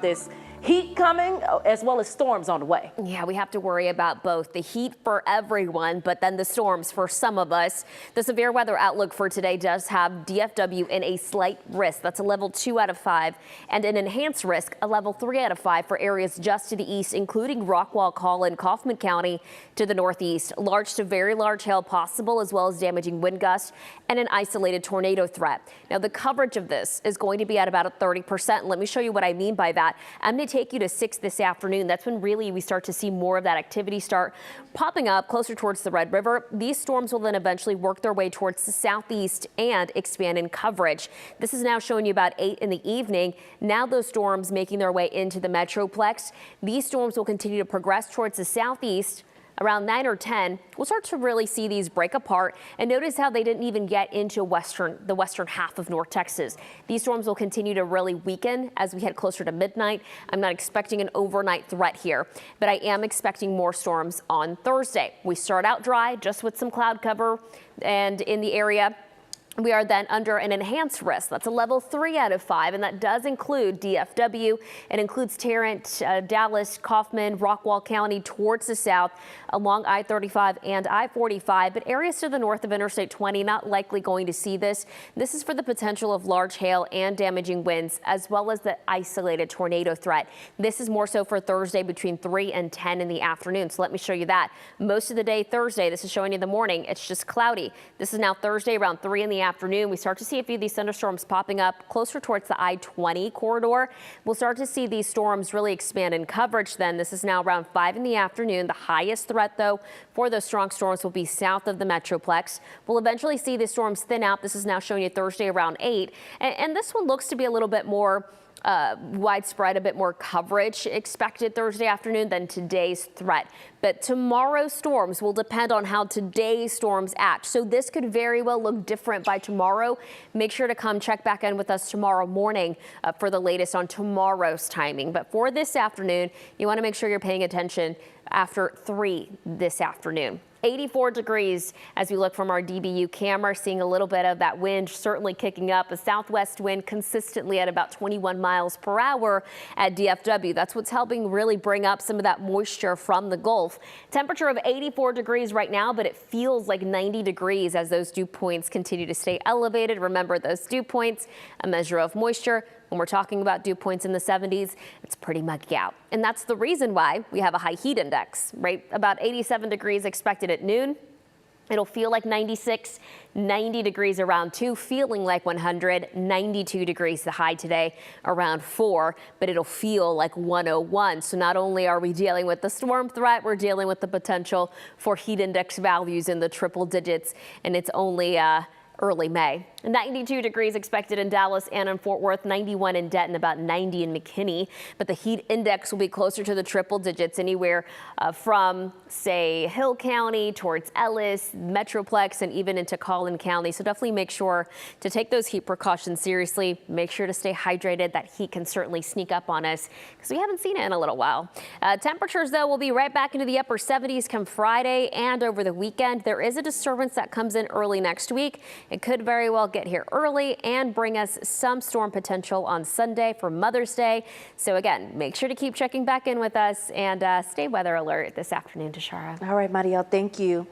This heat coming as well as storms on the way. Yeah, we have to worry about both the heat for everyone, but then the storms for some of us. The severe weather outlook for today does have DFW in a slight risk. That's a level 2 out of 5, and an enhanced risk, a level 3 out of 5 for areas just to the east, including Rockwall, Collin, Kaufman County to the northeast. Large to very large hail possible, as well as damaging wind gusts and an isolated tornado threat. Now, the coverage of this is going to be at about a 30%. Let me show you what I mean by that. I'm going to take you to 6 this afternoon. That's when really we start to see more of that activity start popping up closer towards the Red River. These storms will then eventually work their way towards the southeast and expand in coverage. This is now showing you about 8 in the evening. Now those storms making their way into the Metroplex. These storms will continue to progress towards the southeast. Around 9 or 10, we'll start to really see these break apart, and notice how they didn't even get into the western half of North Texas. These storms will continue to really weaken as we head closer to midnight. I'm not expecting an overnight threat here, but I am expecting more storms on Thursday. We start out dry, just with some cloud cover, and in the area, we are then under an enhanced risk. That's a level 3 out of 5, and that does include DFW. It includes Tarrant, Dallas, Kaufman, Rockwall County towards the south along I-35 and I-45, but areas to the north of Interstate 20 not likely going to see this. This is for the potential of large hail and damaging winds, as well as the isolated tornado threat. This is more so for Thursday between 3 and 10 in the afternoon. So let me show you that. Most of the day Thursday, this is showing you the morning, it's just cloudy. This is now Thursday around 3 in the afternoon. We start to see a few of these thunderstorms popping up closer towards the I-20 corridor. We'll start to see these storms really expand in coverage then. This is now around 5 in the afternoon. The highest threat, though, for those strong storms will be south of the Metroplex. We'll eventually see the storms thin out. This is now showing you Thursday around 8. And this one looks to be a little bit more widespread, a bit more coverage expected Thursday afternoon than today's threat. But tomorrow's storms will depend on how today's storms act. So this could very well look different by tomorrow. Make sure to come check back in with us tomorrow morning for the latest on tomorrow's timing. But for this afternoon, you want to make sure you're paying attention after 3 this afternoon. 84 degrees as we look from our DBU camera, seeing a little bit of that wind certainly kicking up. A southwest wind consistently at about 21 miles per hour at DFW. That's what's helping really bring up some of that moisture from the Gulf. Temperature of 84 degrees right now, but it feels like 90 degrees as those dew points continue to stay elevated. Remember, those dew points, a measure of moisture. When we're talking about dew points in the 70s, it's pretty muggy out. And that's the reason why we have a high heat index, right? About 87 degrees expected at noon. It'll feel like 96, 90 degrees around 2, feeling like 100, 92 degrees the high today around 4, but it'll feel like 101. So not only are we dealing with the storm threat, we're dealing with the potential for heat index values in the triple digits, and it's only early May. 92 degrees expected in Dallas and in Fort Worth, 91 in Denton, about 90 in McKinney. But the heat index will be closer to the triple digits anywhere from, say, Hill County towards Ellis, Metroplex, and even into Collin County. So definitely make sure to take those heat precautions seriously. Make sure to stay hydrated. That heat can certainly sneak up on us because we haven't seen it in a little while. Temperatures, though, will be right back into the upper 70s come Friday and over the weekend. There is a disturbance that comes in early next week. It could very well get here early and bring us some storm potential on Sunday for Mother's Day. So again, make sure to keep checking back in with us and stay weather alert this afternoon, Tashara. All right, Mariel, thank you.